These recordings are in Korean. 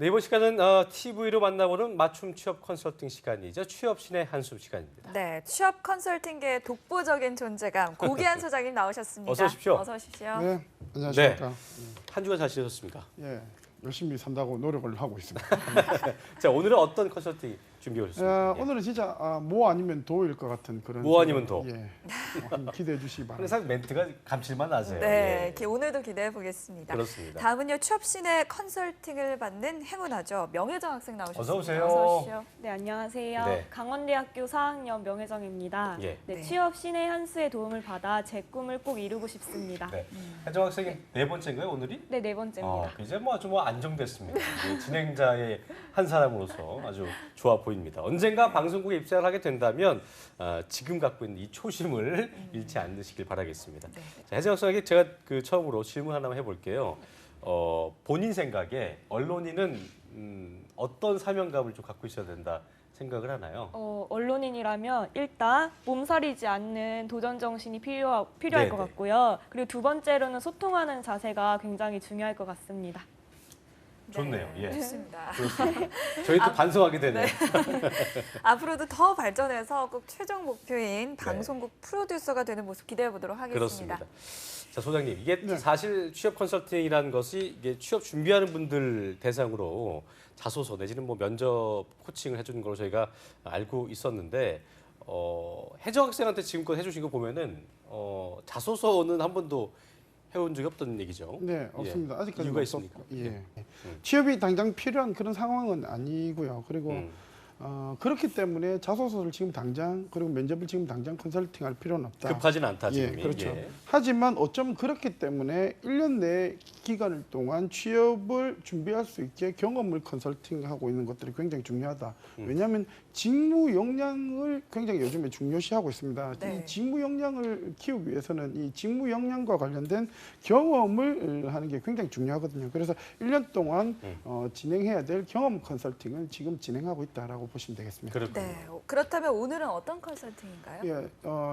네, 이번 시간은 TV로 만나보는 맞춤 취업 컨설팅 시간이죠. 취업신의 한숨 시간입니다. 네, 취업 컨설팅계의 독보적인 존재감 고기한 소장님 나오셨습니다. 어서 오십시오. 어서 오십시오. 네, 안녕하십니까. 한 주간 잘 지내셨습니까? 예, 열심히 산다고 노력을 하고 있습니다. 자, 오늘은 어떤 컨설팅 준비해 오셨습니까? 오늘은 진짜 모 아니면 도일 것 같은 그런. 모 아니면 도. 예, 한번 기대해 주시기 바랍니다. 항상 멘트가 감칠맛 나세요. 네, 예. 오늘도 기대해 보겠습니다. 그렇습니다. 다음은요, 취업신의 컨설팅을 받는 행운아죠. 명혜정 학생 나오셨습니다. 어서 오세요. 어서 오십시오. 네, 안녕하세요. 네. 강원대학교 4학년 명혜정입니다. 예. 네, 네. 취업 신의 한 수의 도움을 받아 제 꿈을 꼭 이루고 싶습니다. 네. 혜정 학생이 네 번째인가요, 오늘이? 네, 네 번째입니다. 이제 아주 안정됐습니다. 진행자의 한 사람으로서 아주 좋아 보입니다. 언젠가 방송국에 입사를 하게 된다면 지금 갖고 있는 이 초심을 잃지 않으시길 바라겠습니다. 네. 자, 혜정 학생에게 제가 처음으로 질문 하나만 해볼게요. 본인 생각에 언론인은 어떤 사명감을 좀 갖고 있어야 된다 생각을 하나요? 언론인이라면 일단 몸살이지 않는 도전 정신이 필요할 네네. 것 같고요. 그리고 두 번째로는 소통하는 자세가 굉장히 중요할 것 같습니다. 좋네요. 예. 좋습니다. 그렇습니다. 저희도 반성하게 되네요. 앞으로도 더 발전해서 꼭 최종 목표인 방송국 프로듀서가 되는 모습 기대해 보도록 하겠습니다. 그렇습니다. 자, 소장님, 이게 네. 사실 취업 컨설팅이라는 것이 이게 취업 준비하는 분들 대상으로 자소서 내지는 면접 코칭을 해주는 걸로 저희가 알고 있었는데 혜정 학생한테 지금껏 해주신 거 보면은 자소서는 한 번도 해온 적이 없던 얘기죠. 네, 없습니다. 아직까지 이유가 없었고. 있습니까? 예. 네. 취업이 당장 필요한 그런 상황은 아니고요. 그리고 음. 그렇기 때문에 자소서를 지금 당장 그리고 면접을 지금 당장 컨설팅할 필요는 없다. 급하진 않다 예, 지금. 그렇죠. 하지만 어쩌면 그렇기 때문에 1년 내 기간을 동안 취업을 준비할 수 있게 경험을 컨설팅하고 있는 것들이 굉장히 중요하다. 왜냐하면 직무 역량을 굉장히 요즘에 중요시하고 있습니다. 네. 이 직무 역량을 키우기 위해서는 이 직무 역량과 관련된 경험을 하는 게 굉장히 중요하거든요. 그래서 1년 동안 진행해야 될 경험 컨설팅을 지금 진행하고 있다라고 보시면 되겠습니다. 그렇군요. 네, 그렇다면 오늘은 어떤 컨설팅인가요? 예,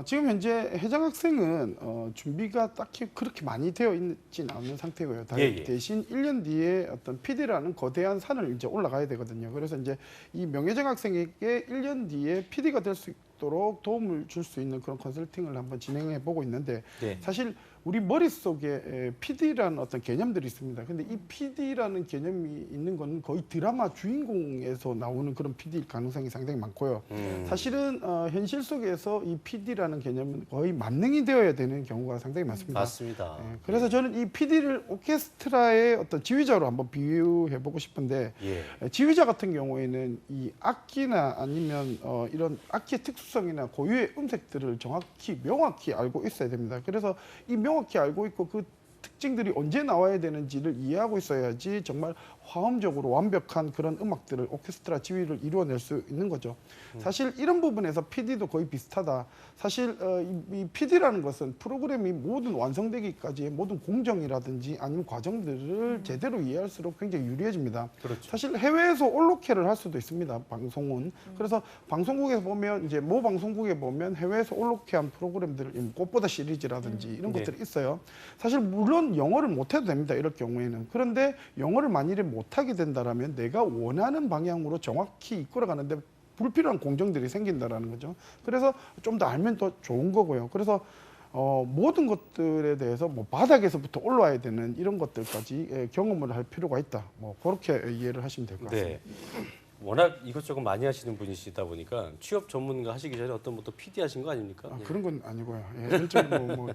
지금 현재 혜정 학생은 준비가 딱히 그렇게 많이 되어 있지는 않은 상태고요. 예. 대신 1년 뒤에 어떤 PD라는 거대한 산을 이제 올라가야 되거든요. 그래서 이제 이 명혜정 학생에게 1년 뒤에 PD가 될 수 있도록 도움을 줄 수 있는 그런 컨설팅을 한번 진행해 보고 있는데 네. 사실 우리 머릿속에 PD라는 어떤 개념들이 있습니다. 근데 이 PD라는 개념이 있는 건 거의 드라마 주인공에서 나오는 그런 PD일 가능성이 상당히 많고요. 사실은 현실 속에서 이 PD라는 개념은 거의 만능이 되어야 되는 경우가 상당히 많습니다. 맞습니다. 예, 그래서 저는 이 PD를 오케스트라의 어떤 지휘자로 한번 비유해 보고 싶은데 예. 지휘자 같은 경우에는 이 악기나 아니면 이런 악기의 특수성이나 고유의 음색들을 정확히 명확히 알고 있어야 됩니다. 그래서 이 명확히 알고 있고 그 특징들이 언제 나와야 되는지를 이해하고 있어야지 정말 화음적으로 완벽한 그런 음악들을 오케스트라 지휘를 이루어낼 수 있는 거죠. 사실 이런 부분에서 PD도 거의 비슷하다. 사실 이 PD라는 것은 프로그램이 모든 완성되기까지의 모든 공정이라든지 아니면 과정들을 제대로 이해할수록 굉장히 유리해집니다. 그렇죠. 사실 해외에서 올로케를 할 수도 있습니다. 방송은. 그래서 방송국에 보면 이제 모 방송국에 보면 해외에서 올로케한 프로그램들, 꽃보다 시리즈라든지 이런 네. 것들이 있어요. 사실 물론 영어를 못해도 됩니다. 이럴 경우에는. 그런데 영어를 만일에 못하게 된다라면 내가 원하는 방향으로 정확히 이끌어가는데 불필요한 공정들이 생긴다라는 거죠. 그래서 좀 더 알면 더 좋은 거고요. 그래서 모든 것들에 대해서 뭐 바닥에서부터 올라와야 되는 이런 것들까지 경험을 할 필요가 있다. 뭐 그렇게 이해를 하시면 될 것 같습니다. 네. 워낙 이것저것 많이 하시는 분이시다 보니까 취업 전문가 하시기 전에 어떤 또 PD 하신 거 아닙니까? 예. 그런 건 아니고요. 예, 일종의 뭐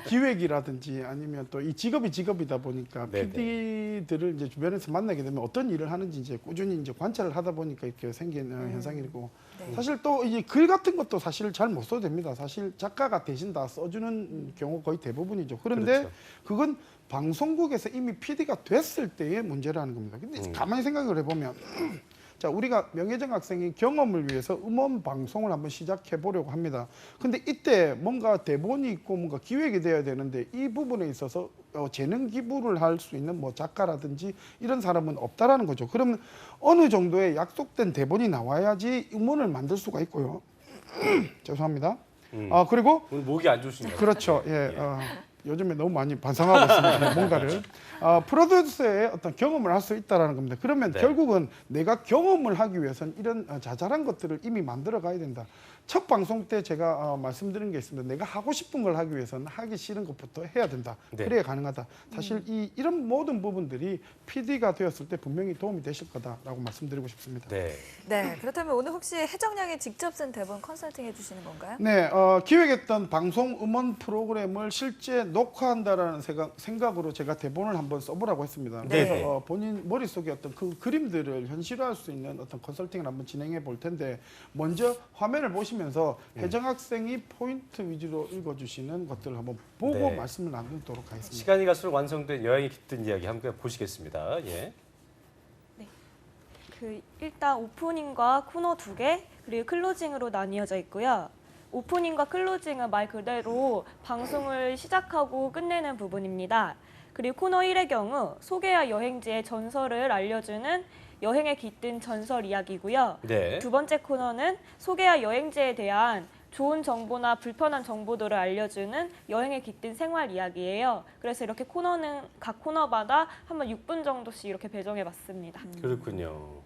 기획이라든지 아니면 또 이 직업이다 보니까 네네. PD들을 이제 주변에서 만나게 되면 어떤 일을 하는지 이제 꾸준히 이제 관찰을 하다 보니까 이렇게 생긴 현상이고 네. 사실 또 이 글 같은 것도 사실 잘 못 써도 됩니다. 사실 작가가 대신 다 써주는 경우 거의 대부분이죠. 그런데 그렇죠. 그건 방송국에서 이미 PD가 됐을 때의 문제라는 겁니다. 근데 가만히 생각을 해보면 자, 우리가 명예정 학생이 경험을 위해서 음원 방송을 한번 시작해 보려고 합니다. 근데 이때 뭔가 대본이 있고 뭔가 기획이 돼야 되는데 이 부분에 있어서 재능 기부를 할 수 있는 뭐 작가라든지 이런 사람은 없다라는 거죠. 그러면 어느 정도의 약속된 대본이 나와야지 음원을 만들 수가 있고요. 죄송합니다. 그리고 오늘 목이 안 좋으신가요? 그렇죠. 예. 예. 요즘에 너무 많이 반성하고 있습니다. 뭔가를 프로듀서의 어떤 경험을 할 수 있다라는 겁니다. 그러면 네. 결국은 내가 경험을 하기 위해서는 이런 자잘한 것들을 이미 만들어 가야 된다. 첫 방송 때 제가 말씀드린 게 있습니다. 내가 하고 싶은 걸 하기 위해서는 하기 싫은 것부터 해야 된다. 네. 그래야 가능하다. 사실 이런 모든 부분들이 PD가 되었을 때 분명히 도움이 되실 거다라고 말씀드리고 싶습니다. 네. 네, 그렇다면 오늘 혹시 혜정양이 직접 쓴 대본 컨설팅 해주시는 건가요? 네, 기획했던 방송 음원 프로그램을 실제 녹화한다라는 생각으로 제가 대본을 한번 써보라고 했습니다. 네. 그래서 본인 머릿속에 어떤 그 그림들을 현실화할 수 있는 어떤 컨설팅을 한번 진행해 볼 텐데 먼저 화면을 보시면서 혜정 학생이 포인트 위주로 읽어주시는 것들을 한번 보고 네. 말씀을 나누도록 하겠습니다. 시간이 갈수록 완성된 여행이 깃든 이야기 한번 보시겠습니다. 예. 일단 오프닝과 코너 2개 그리고 클로징으로 나뉘어져 있고요. 오프닝과 클로징은 말 그대로 방송을 시작하고 끝내는 부분입니다. 그리고 코너 1의 경우 소개와 여행지의 전설을 알려주는 여행에 깃든 전설 이야기고요. 네. 두 번째 코너는 소개와 여행지에 대한 좋은 정보나 불편한 정보들을 알려주는 여행에 깃든 생활 이야기예요. 그래서 이렇게 코너는 각 코너마다 한번 6분 정도씩 이렇게 배정해봤습니다. 그렇군요.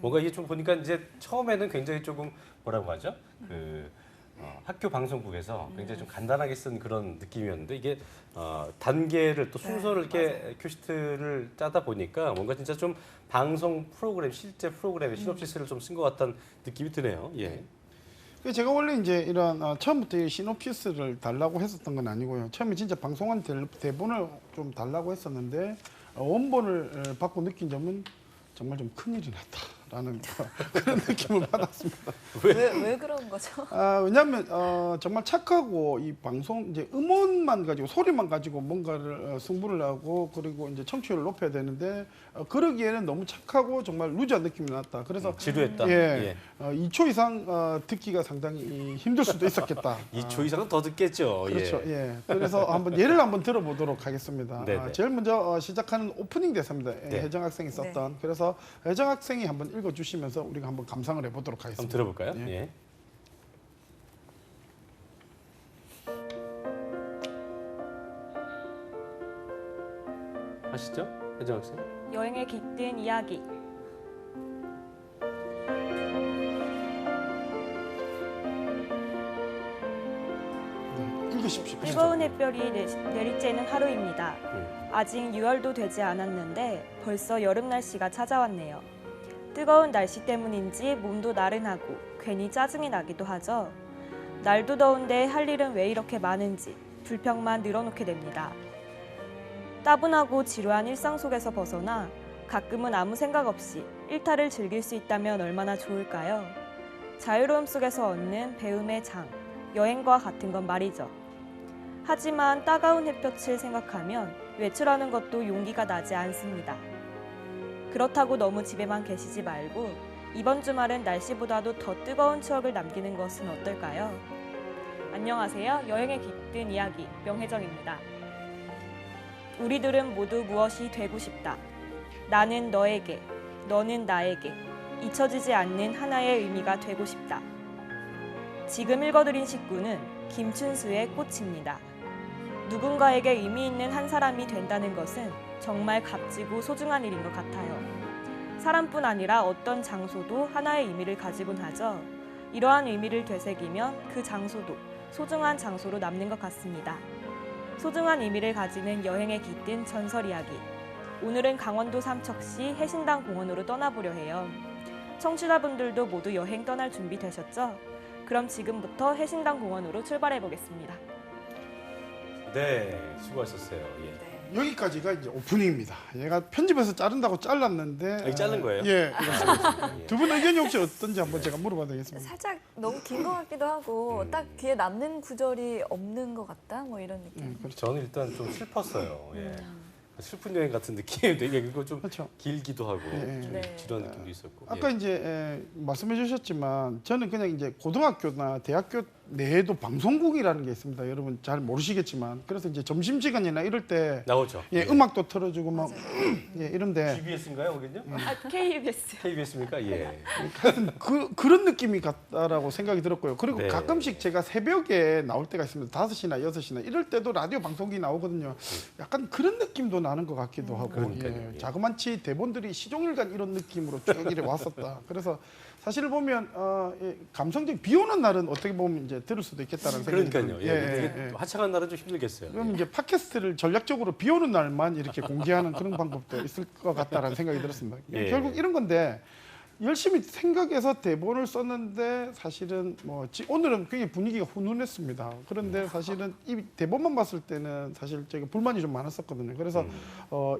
뭔가 이게 좀 보니까 이제 처음에는 굉장히 조금 뭐라고 하죠? 학교 방송국에서 굉장히 좀 간단하게 쓴 그런 느낌이었는데 이게 단계를 또 순서를 이렇게 큐시트를 짜다 보니까 뭔가 진짜 좀 방송 프로그램 실제 프로그램의 시놉시스를 좀 쓴 것 같다는 느낌이 드네요. 예. 제가 원래 이제 이런 처음부터 이 시놉시스를 달라고 했었던 건 아니고요. 처음에 진짜 방송한 대본을 좀 달라고 했었는데 원본을 받고 느낀 점은 정말 좀 큰일이 났다라는 그런 느낌을 받았습니다. 왜 그런 거죠? 왜냐하면 정말 착하고 이 방송 이제 음원만 가지고 소리만 가지고 뭔가를 승부를 하고 그리고 이제 청취율을 높여야 되는데 그러기에는 너무 착하고 정말 루즈한 느낌이 났다. 그래서 지루했다. 예, 2초 이상 듣기가 상당히 힘들 수도 있었겠다. 2초 이상은 더 듣겠죠. 그렇죠. 예. 예. 그래서 한번 예를 한번 들어보도록 하겠습니다. 네네. 제일 먼저 시작하는 오프닝 대사입니다. 네. 혜정 학생이 썼던. 그래서 혜정 학생이 한번 읽어주시면서 우리가 한번 감상을 해보도록 한번 하겠습니다. 들어볼까요? 예. 예. 하시죠, 혜정 학생. 여행에 깃든 이야기. 읽으십시오. 뜨거운 햇별이 내리쬐는 하루입니다. 아직 6월도 되지 않았는데 벌써 여름 날씨가 찾아왔네요. 뜨거운 날씨 때문인지 몸도 나른하고 괜히 짜증이 나기도 하죠. 날도 더운데 할 일은 왜 이렇게 많은지 불평만 늘어놓게 됩니다. 따분하고 지루한 일상 속에서 벗어나 가끔은 아무 생각 없이 일탈을 즐길 수 있다면 얼마나 좋을까요? 자유로움 속에서 얻는 배움의 장, 여행과 같은 건 말이죠. 하지만 따가운 햇볕을 생각하면 외출하는 것도 용기가 나지 않습니다. 그렇다고 너무 집에만 계시지 말고 이번 주말은 날씨보다도 더 뜨거운 추억을 남기는 것은 어떨까요? 안녕하세요. 여행에 깃든 이야기 명혜정입니다. 우리들은 모두 무엇이 되고 싶다. 나는 너에게, 너는 나에게 잊혀지지 않는 하나의 의미가 되고 싶다. 지금 읽어드린 식구는 김춘수의 꽃입니다. 누군가에게 의미 있는 한 사람이 된다는 것은 정말 값지고 소중한 일인 것 같아요. 사람뿐 아니라 어떤 장소도 하나의 의미를 가지곤 하죠. 이러한 의미를 되새기면 그 장소도 소중한 장소로 남는 것 같습니다. 소중한 의미를 가지는 여행에 깃든 전설 이야기. 오늘은 강원도 삼척시 해신당 공원으로 떠나보려 해요. 청취자분들도 모두 여행 떠날 준비 되셨죠? 그럼 지금부터 해신당 공원으로 출발해 보겠습니다. 네, 수고하셨어요. 예. 여기까지가 이제 오프닝입니다. 얘가 편집해서 자른다고 잘랐는데 이게 자른 거예요? 예. 예. 두 분 의견이 혹시 어떤지 한번 제가 물어봐도 되겠습니다. 살짝 너무 긴 것 같기도 하고 딱 귀에 남는 구절이 없는 것 같다 뭐 이런 느낌. 그렇죠. 저는 일단 좀 슬펐어요. 예. 슬픈 여행 같은 느낌인데 이게 그리고 좀 그렇죠. 길기도 하고 예, 예. 좀 네. 지루한 느낌도 있었고. 아까 예. 이제 말씀해 주셨지만 저는 그냥 이제 고등학교나 대학교 내에도 방송국이라는 게 있습니다. 여러분 잘 모르시겠지만 그래서 이제 점심시간이나 이럴 때 나오죠. 예, 음악도 틀어주고 막 예, 이런데 GBS인가요, 거긴요? 아, KBS. KBS입니까? 예. 하여튼 그런 느낌이 같다라고 생각이 들었고요. 그리고 네. 가끔씩 제가 새벽에 나올 때가 있습니다. 5시나 6시나 이럴 때도 라디오 방송이 나오거든요. 약간 그런 느낌도 나는 것 같기도 하고 그러니까요. 예. 자그마치 대본들이 시종일관 이런 느낌으로 쭉 이래 왔었다. 그래서 사실 보면 감성적 비 오는 날은 어떻게 보면 이제 들을 수도 있겠다는 생각이 그러니까요. 예. 예, 이게 예. 화창한 날은 좀 힘들겠어요. 그럼 이제 팟캐스트를 전략적으로 비 오는 날만 이렇게 공개하는 그런 방법도 있을 것 같다라는 생각이 들었습니다. 예. 결국 이런 건데 열심히 생각해서 대본을 썼는데 사실은 오늘은 굉장히 분위기가 훈훈했습니다. 그런데 사실은 이 대본만 봤을 때는 사실 제가 불만이 좀 많았었거든요. 그래서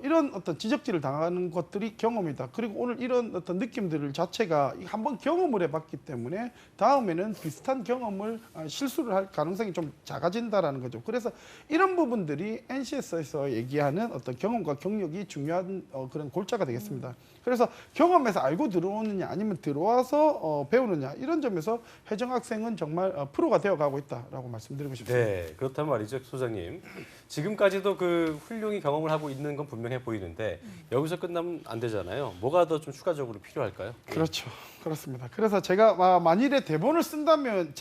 이런 어떤 지적질을 당하는 것들이 경험이다. 그리고 오늘 이런 어떤 느낌들 자체가 한번 경험을 해봤기 때문에 다음에는 비슷한 경험을 실수를 할 가능성이 좀 작아진다라는 거죠. 그래서 이런 부분들이 NCS에서 얘기하는 어떤 경험과 경력이 중요한 그런 골자가 되겠습니다. 그래서 경험에서 알고 들어오느냐 아니면 들어와서 배우느냐 이런 점에서 혜정 학생은 정말 프로가 되어가고 있다라고 말씀드리고 싶습니다. 네, 그렇다면 말이죠, 소장님. 지금까지도 그 훌륭히 경험을 하고 있는 건 분명해 보이는데 여기서 끝나면 안 되잖아요. 뭐가 더 좀 추가적으로 필요할까요? 그렇죠. 그렇습니다. 그래서 제가 만일에 대본을 쓴다면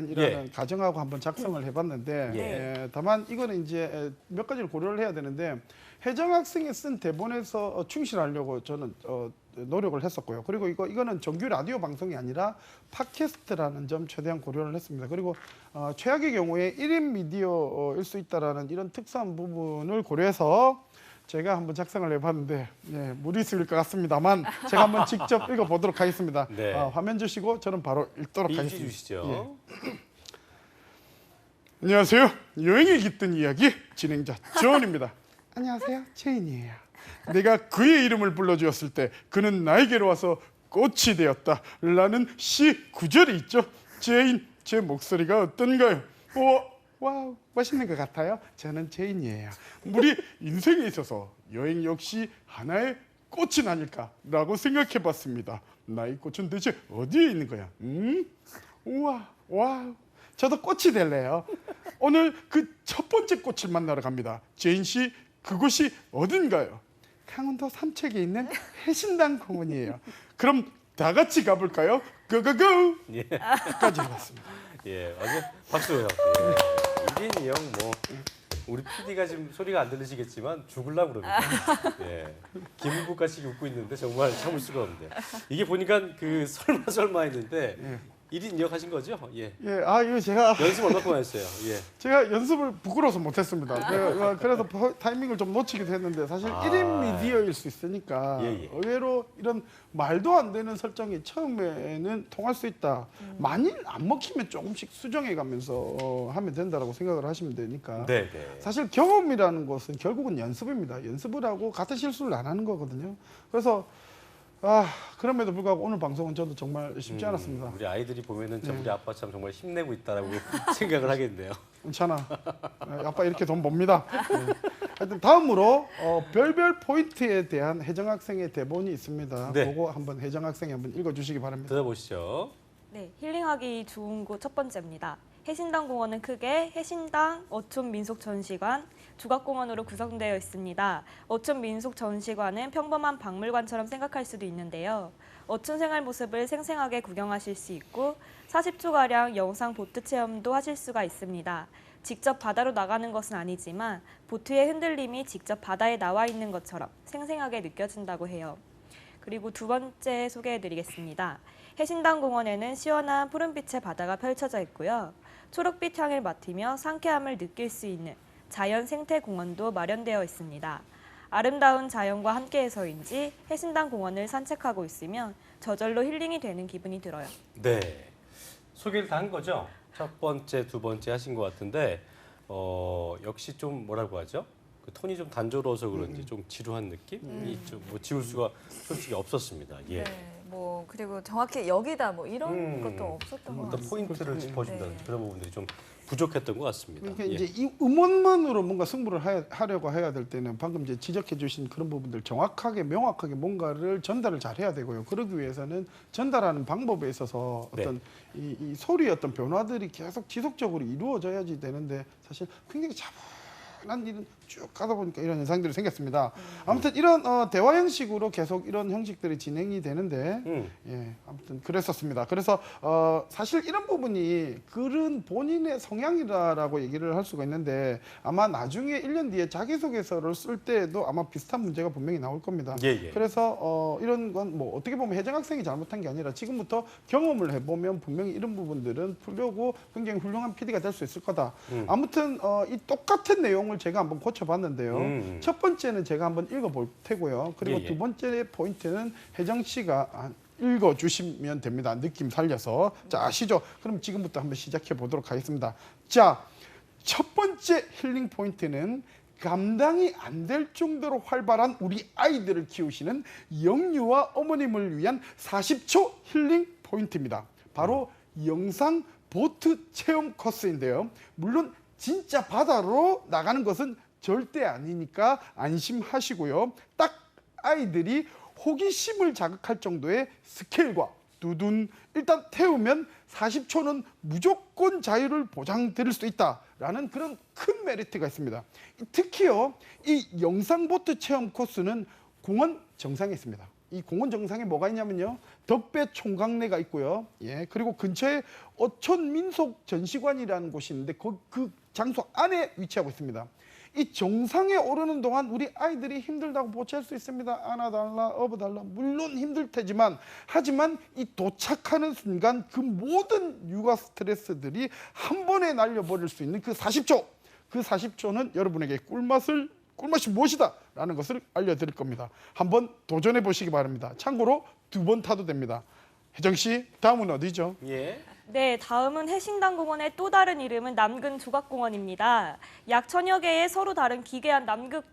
이라는 가정하고 한번 작성을 해봤는데 예. 다만 이거는 이제 몇 가지를 고려를 해야 되는데 혜정 학생이 쓴 대본에서 충실하려고 저는 노력을 했었고요. 그리고 이거는 정규 라디오 방송이 아니라 팟캐스트라는 점 최대한 고려를 했습니다. 그리고 최악의 경우에 1인 미디어일 수 있다라는 이런 특수한 부분을 고려해서 제가 한번 작성을 해봤는데 무리수일 것 같습니다만 제가 한번 직접 읽어보도록 하겠습니다. 네. 화면 주시고 저는 바로 읽도록 읽어 하겠습니다. 주시죠. 안녕하세요. 여행에 깃든 이야기 진행자 조원입니다. 안녕하세요. 제인이에요. 내가 그의 이름을 불러주었을 때 그는 나에게로 와서 꽃이 되었다 라는 시 구절이 있죠. 제인, 제 목소리가 어떤가요? 와우, 멋있는 것 같아요. 저는 제인이에요. 우리 인생에 있어서 여행 역시 하나의 꽃은 아닐까라고 생각해봤습니다. 나의 꽃은 대체 어디에 있는 거야? 우와, 와우. 저도 꽃이 될래요. 오늘 그 첫 번째 꽃을 만나러 갑니다. 제인 씨, 그곳이 어딘가요? 강원도 삼척에 있는 해신당 공원이에요. 그럼 다 같이 가볼까요? 고고고! 예. 까지 해봤습니다. 예, 아주 박수요. 예. 1인 2형 뭐 우리 PD가 지금 소리가 안 들리시겠지만 죽을라 그럽니다. 예. 김국가씨 웃고 있는데 정말 참을 수가 없는데 이게 보니까 그 설마 했는데 1인 2역 하신 거죠? 예. 이거 제가 연습 얼마나 했어요? 예. 제가 연습을 부끄러워서 못했습니다. 그래서 타이밍을 좀 놓치기도 했는데 사실 1인 미디어일 수 있으니까 예. 의외로 이런 말도 안 되는 설정이 처음에는 통할 수 있다. 만일 안 먹히면 조금씩 수정해가면서 하면 된다라고 생각을 하시면 되니까. 네. 사실 경험이라는 것은 결국은 연습입니다. 연습을 하고 같은 실수를 안 하는 거거든요. 그래서 그럼에도 불구하고 오늘 방송은 저도 정말 쉽지 않았습니다. 우리 아이들이 보면은 참 우리 아빠 참 정말 힘내고 있다라고 생각을 하겠네요. 괜찮아. 아빠 이렇게 돈 법니다. 하여튼 다음으로 별별 포인트에 대한 혜정 학생의 대본이 있습니다. 네. 그거 한번 혜정 학생이 한번 읽어주시기 바랍니다. 들어보시죠. 네, 힐링하기 좋은 곳 첫 번째입니다. 해신당 공원은 크게 해신당 어촌 민속 전시관, 주각공원으로 구성되어 있습니다. 어촌 민속 전시관은 평범한 박물관처럼 생각할 수도 있는데요. 어촌 생활 모습을 생생하게 구경하실 수 있고 40초가량 영상 보트 체험도 하실 수가 있습니다. 직접 바다로 나가는 것은 아니지만 보트의 흔들림이 직접 바다에 나와 있는 것처럼 생생하게 느껴진다고 해요. 그리고 두 번째 소개해드리겠습니다. 해신당 공원에는 시원한 푸른빛의 바다가 펼쳐져 있고요. 초록빛 향을 맡으며 상쾌함을 느낄 수 있는 자연 생태 공원도 마련되어 있습니다. 아름다운 자연과 함께해서인지 해신당 공원을 산책하고 있으면 저절로 힐링이 되는 기분이 들어요. 네. 소개를 다 한 거죠? 첫 번째, 두 번째 하신 것 같은데 역시 좀 뭐라고 하죠? 그 톤이 좀 단조로워서 그런지 좀 지루한 느낌이 좀 뭐 지울 수가 솔직히 없었습니다. 예. 네, 뭐 그리고 정확히 여기다 뭐 이런 것도 없었던 것 어떤 같습니다. 포인트를 짚어준다는 네. 그런 부분들이 좀 부족했던 것 같습니다. 그러니까 예. 이제 이 음원만으로 뭔가 승부를 하려고 해야 될 때는 방금 이제 지적해 주신 그런 부분들 정확하게 명확하게 뭔가를 전달을 잘 해야 되고요. 그러기 위해서는 전달하는 방법에 있어서 어떤 이 소리의 어떤 변화들이 계속 지속적으로 이루어져야지 되는데 사실 굉장히 차분한 일은 쭉 가다 보니까 이런 현상들이 생겼습니다. 아무튼 이런 대화 형식으로 계속 이런 형식들이 진행이 되는데 예, 아무튼 그랬었습니다. 그래서 사실 이런 부분이 글은 본인의 성향이라고 얘기를 할 수가 있는데 아마 나중에 1년 뒤에 자기소개서를 쓸 때에도 아마 비슷한 문제가 분명히 나올 겁니다. 예, 예. 그래서 이런 건 뭐 어떻게 보면 혜정 학생이 잘못한 게 아니라 지금부터 경험을 해보면 분명히 이런 부분들은 풀려고 굉장히 훌륭한 PD가 될 수 있을 거다. 아무튼 이 똑같은 내용을 제가 한번 고쳐봤는데요. 첫 번째는 제가 한번 읽어볼 테고요. 그리고 예, 예. 두 번째 포인트는 혜정 씨가 읽어주시면 됩니다. 느낌 살려서. 자, 아시죠? 그럼 지금부터 한번 시작해 보도록 하겠습니다. 자, 첫 번째 힐링 포인트는 감당이 안 될 정도로 활발한 우리 아이들을 키우시는 영유아 어머님을 위한 40초 힐링 포인트입니다. 바로 영상 보트 체험 코스인데요. 물론 진짜 바다로 나가는 것은 절대 아니니까 안심하시고요. 딱 아이들이 호기심을 자극할 정도의 스케일과 두둔 일단 태우면 40초는 무조건 자유를 보장드릴 수 있다라는 그런 큰 메리트가 있습니다. 특히요, 이 영상보트 체험 코스는 공원 정상에 있습니다. 이 공원 정상에 뭐가 있냐면요, 덕배 총각내가 있고요. 예, 그리고 근처에 어촌 민속 전시관이라는 곳이 있는데 그 장소 안에 위치하고 있습니다. 이 정상에 오르는 동안 우리 아이들이 힘들다고 보채할 수 있습니다. 안아달라, 업어달라. 물론 힘들 테지만 하지만 이 도착하는 순간 그 모든 육아 스트레스들이 한 번에 날려버릴 수 있는 그 40초. 그 40초는 여러분에게 꿀맛이 무엇이다 라는 것을 알려드릴 겁니다. 한번 도전해 보시기 바랍니다. 참고로 2번 타도 됩니다. 혜정 씨, 다음은 어디죠? 예. 네, 다음은 해신당공원의 또 다른 이름은 남근 조각공원입니다. 약 1000여 개의 서로 다른 기괴한 남극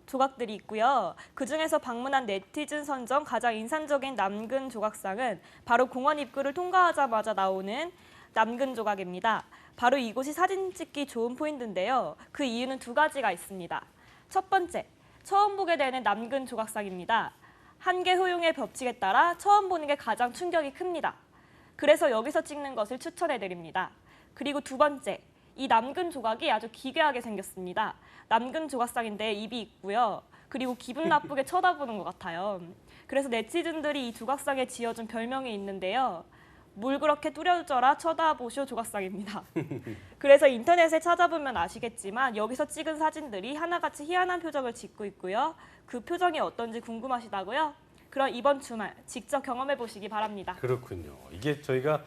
조각들이 있고요. 그중에서 방문한 네티즌 선정 가장 인상적인 남근 조각상은 바로 공원 입구를 통과하자마자 나오는 남근 조각입니다. 바로 이곳이 사진 찍기 좋은 포인트인데요. 그 이유는 2가지가 있습니다. 첫 번째, 처음 보게 되는 남근 조각상입니다. 한계 효용의 법칙에 따라 처음 보는 게 가장 충격이 큽니다. 그래서 여기서 찍는 것을 추천해드립니다. 그리고 2번째, 이 남근 조각이 아주 기괴하게 생겼습니다. 남근 조각상인데 입이 있고요. 그리고 기분 나쁘게 쳐다보는 것 같아요. 그래서 네티즌들이 이 조각상에 지어준 별명이 있는데요. 물 그렇게 뚜려져라 쳐다보쇼 조각상입니다. 그래서 인터넷에 찾아보면 아시겠지만 여기서 찍은 사진들이 하나같이 희한한 표정을 짓고 있고요. 그 표정이 어떤지 궁금하시다고요? 그럼 이번 주말 직접 경험해 보시기 바랍니다. 그렇군요. 이게 저희가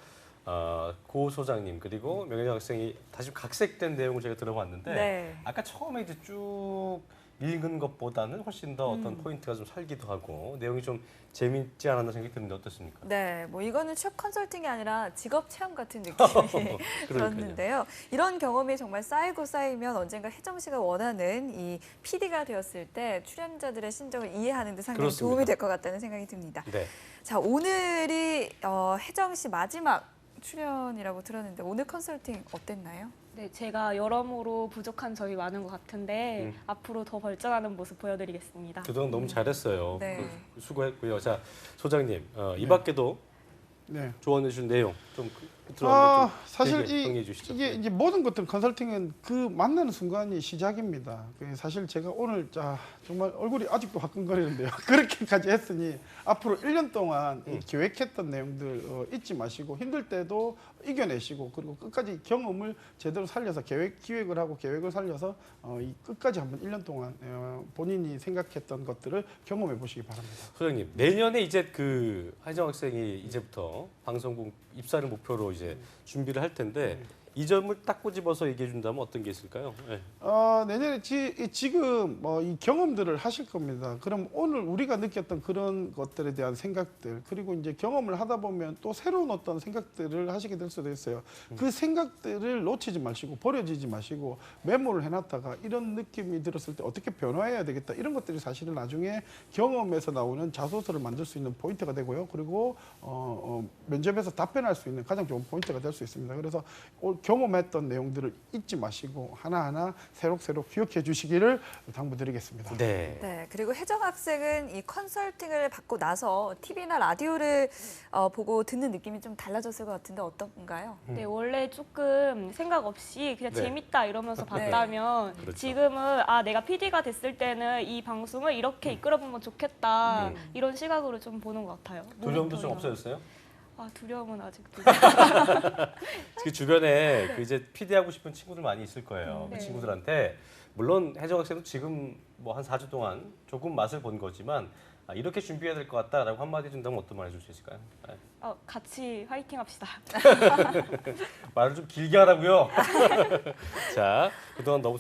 고 소장님 그리고 명예장 학생이 다시 각색된 내용을 제가 들어봤는데 네. 아까 처음에 이제 쭉 읽은 것보다는 훨씬 더 어떤 포인트가 좀 살기도 하고 내용이 좀 재밌지 않았나 생각이 드는데 어떻습니까? 네, 뭐 이거는 취업 컨설팅이 아니라 직업 체험 같은 느낌이 그러니까요. 들었는데요. 이런 경험이 정말 쌓이고 쌓이면 언젠가 혜정 씨가 원하는 이 PD가 되었을 때 출연자들의 심정을 이해하는 데 상당히 그렇습니다. 도움이 될 것 같다는 생각이 듭니다. 네. 자, 오늘이 혜정 씨 마지막 출연이라고 들었는데 오늘 컨설팅 어땠나요? 네, 제가 여러모로 부족한 점이 많은 것 같은데 앞으로 더 발전하는 모습 보여드리겠습니다. 그동안 너무 잘했어요. 네. 수고했고요. 자, 소장님, 이 밖에도 네. 조언해 주신 내용 좀 들어가면 좀 사실 정리해 주시죠. 이게 네. 이제 모든 것들 컨설팅은 그 만나는 순간이 시작입니다. 사실 제가 오늘 정말 얼굴이 아직도 화끈거리는데요. 그렇게까지 했으니 앞으로 1년 동안 이 계획했던 내용들 잊지 마시고 힘들 때도 이겨내시고 그리고 끝까지 경험을 제대로 살려서 기획을 하고 계획을 살려서 이 끝까지 한번 1년 동안 본인이 생각했던 것들을 경험해 보시기 바랍니다. 소장님, 내년에 이제 그 하정 학생이 이제부터 방송국 입사를 목표로 이제 준비를 할 텐데 이 점을 딱 꼬집어서 얘기해 준다면 어떤 게 있을까요? 네. 내년에 지금 이 경험들을 하실 겁니다. 그럼 오늘 우리가 느꼈던 그런 것들에 대한 생각들, 그리고 이제 경험을 하다 보면 또 새로운 어떤 생각들을 하시게 될 수도 있어요. 그 생각들을 놓치지 마시고 버려지지 마시고 메모를 해놨다가 이런 느낌이 들었을 때 어떻게 변화해야 되겠다. 이런 것들이 사실은 나중에 경험에서 나오는 자소서를 만들 수 있는 포인트가 되고요. 그리고 면접에서 답변할 수 있는 가장 좋은 포인트가 될 수 있습니다. 그래서 경험했던 내용들을 잊지 마시고 하나하나 새록새록 기억해 주시기를 당부드리겠습니다. 네. 네, 그리고 혜정 학생은 이 컨설팅을 받고 나서 TV나 라디오를 보고 듣는 느낌이 좀 달라졌을 것 같은데 어떤가요? 네, 원래 조금 생각 없이 그냥 네. 재밌다 이러면서 봤다면 그렇죠. 지금은 내가 PD가 됐을 때는 이 방송을 이렇게 이끌어보면 좋겠다 이런 시각으로 좀 보는 것 같아요. 두려움도 좀 모니터링하고. 없어졌어요? 두려움은 아직도. 그 주변에 그 이제 PD 하고 싶은 친구들 많이 있을 거예요. 그 네. 친구들한테 물론 혜정 학생도 지금 뭐 한 4주 동안 조금 맛을 본 거지만 이렇게 준비해야 될 것 같다라고 한마디 해준다면 어떤 말 해줄 수 있을까요? 네. 같이 화이팅 합시다. 말을 좀 길게 하라고요. 자, 그동안 너무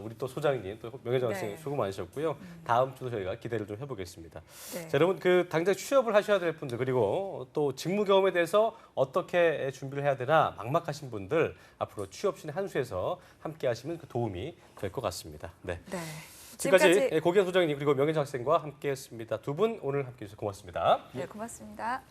우리 또 소장님, 또 명예정 학생 네. 수고 많으셨고요. 다음 주도 저희가 기대를 좀 해보겠습니다. 네. 자, 여러분 그 당장 취업을 하셔야 될 분들 그리고 또 직무 경험에 대해서 어떻게 준비를 해야 되나 막막하신 분들 앞으로 취업신의 한 수에서 함께 하시면 그 도움이 될 것 같습니다. 네. 네. 지금까지 고기현 소장님 그리고 명예정 학생과 함께했습니다. 두 분 오늘 함께해 주셔서 고맙습니다. 네, 고맙습니다.